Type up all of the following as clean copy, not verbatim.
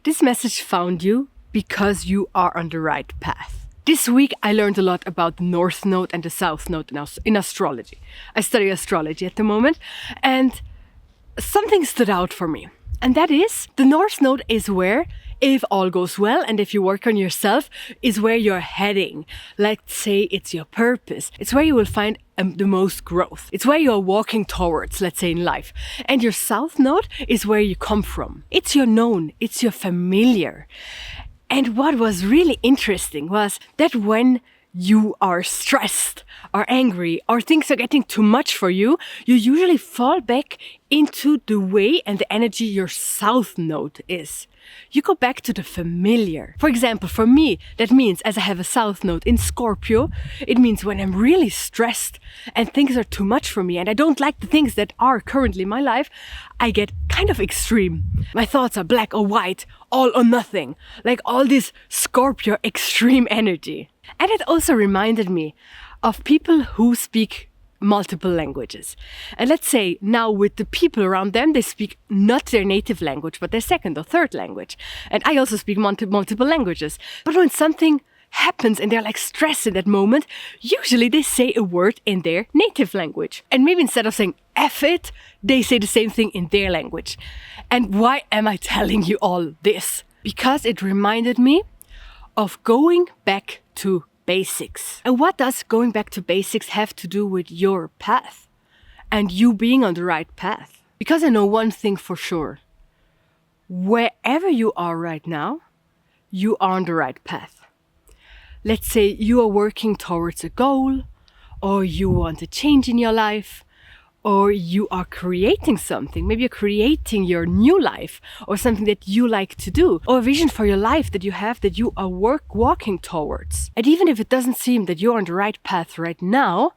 This message found you because you are on the right path. This week I learned a lot about the North Node and the South Node in astrology. I study astrology at the moment, and something stood out for me. And that is, the North Node is where, if all goes well and if you work on yourself, is where you're heading. Let's say it's your purpose. It's where you will find the most growth. It's where you're walking towards, let's say, in life. And your South Node is where you come from. It's your known, it's your familiar. And what was really interesting was that when you are stressed or angry or things are getting too much for you, you usually fall back into the way and the energy your South Node is. You go back to the familiar. For example, for me, that means as I have a South Node in Scorpio, it means when I'm really stressed and things are too much for me and I don't like the things that are currently in my life, I get kind of extreme. My thoughts are black or white, all or nothing, like all this Scorpio extreme energy. And it also reminded me of people who speak multiple languages. And let's say now with the people around them, they speak not their native language, but their second or third language. And I also speak multiple languages. But when something happens and they're like stressed in that moment, usually they say a word in their native language. And maybe instead of saying F it, they say the same thing in their language. And why am I telling you all this? Because it reminded me of going back to basics. And what does going back to basics have to do with your path and you being on the right path? Because I know one thing for sure. Wherever you are right now, you are on the right path. Let's say you are working towards a goal, or you want a change in your life, or you are creating something. Maybe you're creating your new life or something that you like to do, or a vision for your life that you have that you are walking towards. And even if it doesn't seem that you're on the right path right now,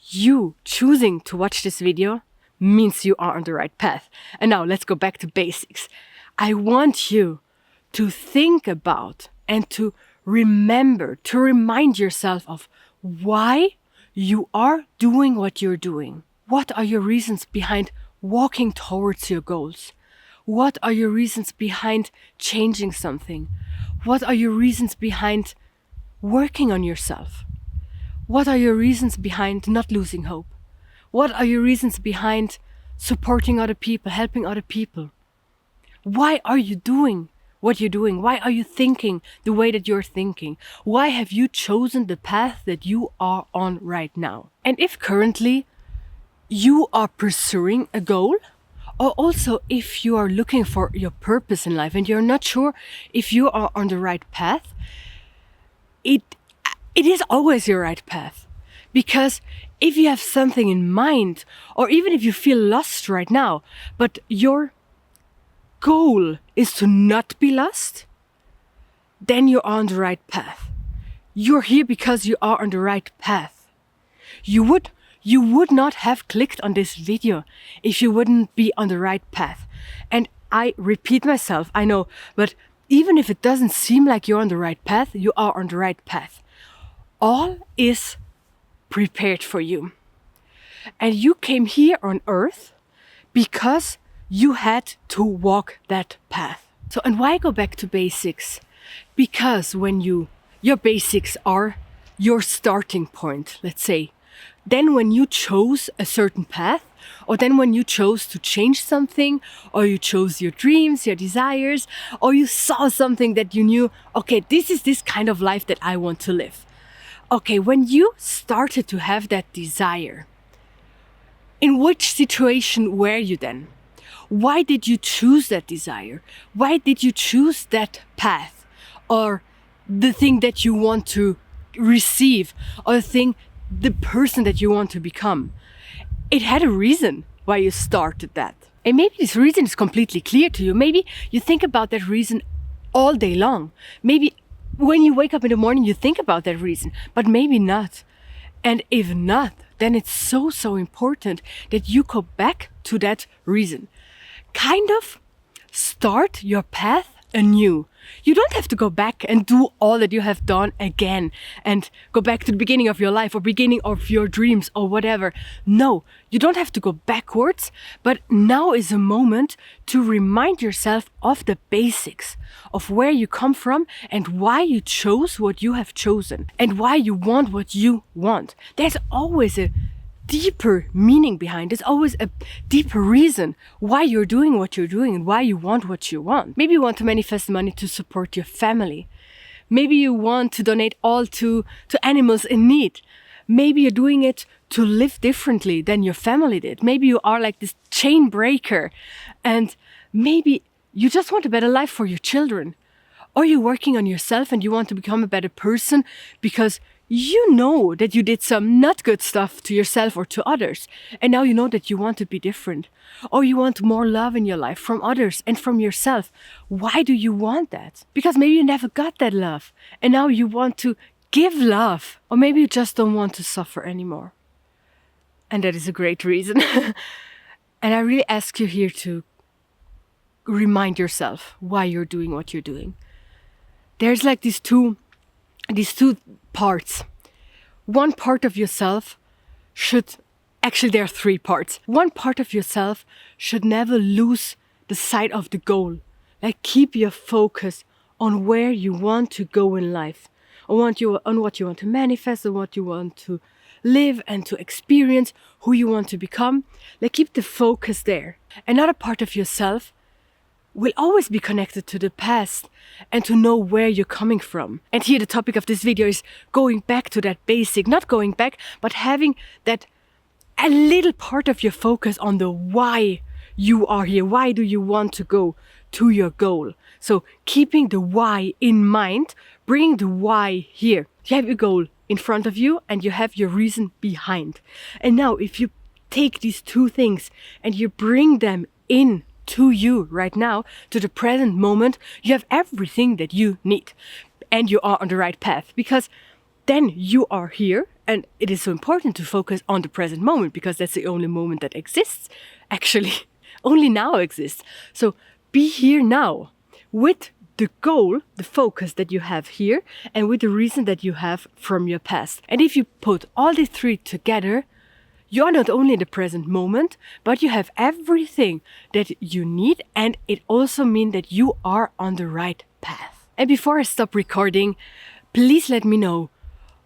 you choosing to watch this video means you are on the right path. And now let's go back to basics. I want you to think about and to remember, to remind yourself of why you are doing what you're doing. What are your reasons behind walking towards your goals? What are your reasons behind changing something? What are your reasons behind working on yourself? What are your reasons behind not losing hope? What are your reasons behind supporting other people, helping other people? Why are you doing what you're doing? Why are you thinking the way that you're thinking? Why have you chosen the path that you are on right now? And if currently you are pursuing a goal, or also if you are looking for your purpose in life and you're not sure if you are on the right path, it is always your right path. Because if you have something in mind, or even if you feel lost right now, but your goal is to not be lost, then you're on the right path. You're here because you are on the right path. You would not have clicked on this video if you wouldn't be on the right path. And I repeat myself, I know, but even if it doesn't seem like you're on the right path, you are on the right path. All is prepared for you. And you came here on earth because you had to walk that path. So, and why go back to basics? Because when your basics are your starting point, let's say, then when you chose a certain path, or then when you chose to change something, or you chose your dreams, your desires, or you saw something that you knew, okay, this is this kind of life that I want to live. Okay, when you started to have that desire, in which situation were you then? Why did you choose that desire? Why did you choose that path? Or the thing that you want to receive, or the person that you want to become? It had a reason why you started that. And maybe this reason is completely clear to you. Maybe you think about that reason all day long. Maybe when you wake up in the morning, you think about that reason, but maybe not. And if not, then it's so important that you go back to that reason. Kind of start your path anew. You don't have to go back and do all that you have done again and go back to the beginning of your life or beginning of your dreams or whatever. No, you don't have to go backwards, but now is a moment to remind yourself of the basics of where you come from and why you chose what you have chosen and why you want what you want. There's always a deeper meaning behind. There's always a deeper reason why you're doing what you're doing and why you want what you want. Maybe you want to manifest money to support your family. Maybe you want to donate all to animals in need. Maybe you're doing it to live differently than your family did. Maybe you are like this chain breaker, and maybe you just want a better life for your children. Or you're working on yourself and you want to become a better person because you know that you did some not good stuff to yourself or to others. And now you know that you want to be different. Or you want more love in your life from others and from yourself. Why do you want that? Because maybe you never got that love. And now you want to give love. Or maybe you just don't want to suffer anymore. And that is a great reason. And I really ask you here to remind yourself why you're doing what you're doing. There's like these two parts. One part of yourself there are three parts. One part of yourself should never lose the sight of the goal. Like keep your focus on where you want to go in life, on what you want to manifest, on what you want to live and to experience, who you want to become. Like keep the focus there. Another part of yourself will always be connected to the past and to know where you're coming from. And here the topic of this video is going back to that basic, not going back, but having that a little part of your focus on the why you are here. Why do you want to go to your goal? So keeping the why in mind, bringing the why here. You have your goal in front of you and you have your reason behind. And now if you take these two things and you bring them in to you right now, to the present moment, you have everything that you need and you are on the right path, because then you are here. And it is so important to focus on the present moment because that's the only moment that exists. Actually, only now exists. So be here now with the goal, the focus that you have here, and with the reason that you have from your past. And if you put all the three together, you are not only in the present moment, but you have everything that you need, and it also means that you are on the right path. And before I stop recording, please let me know,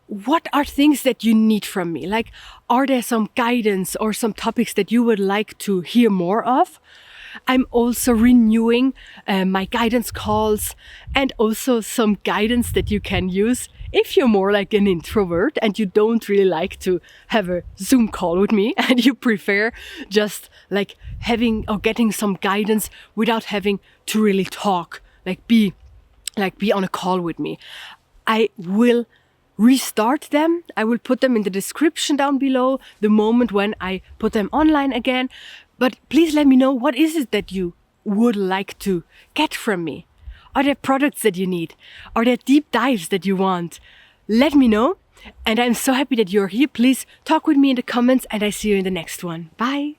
what are things that you need from me? Like, are there some guidance or some topics that you would like to hear more of? I'm also renewing my guidance calls and also some guidance that you can use if you're more like an introvert and you don't really like to have a Zoom call with me and you prefer just like having or getting some guidance without having to really talk, be on a call with me. I will restart them. I will put them in the description down below the moment when I put them online again. But please let me know, what is it that you would like to get from me? Are there products that you need? Are there deep dives that you want? Let me know. And I'm so happy that you're here. Please talk with me in the comments and I see you in the next one. Bye.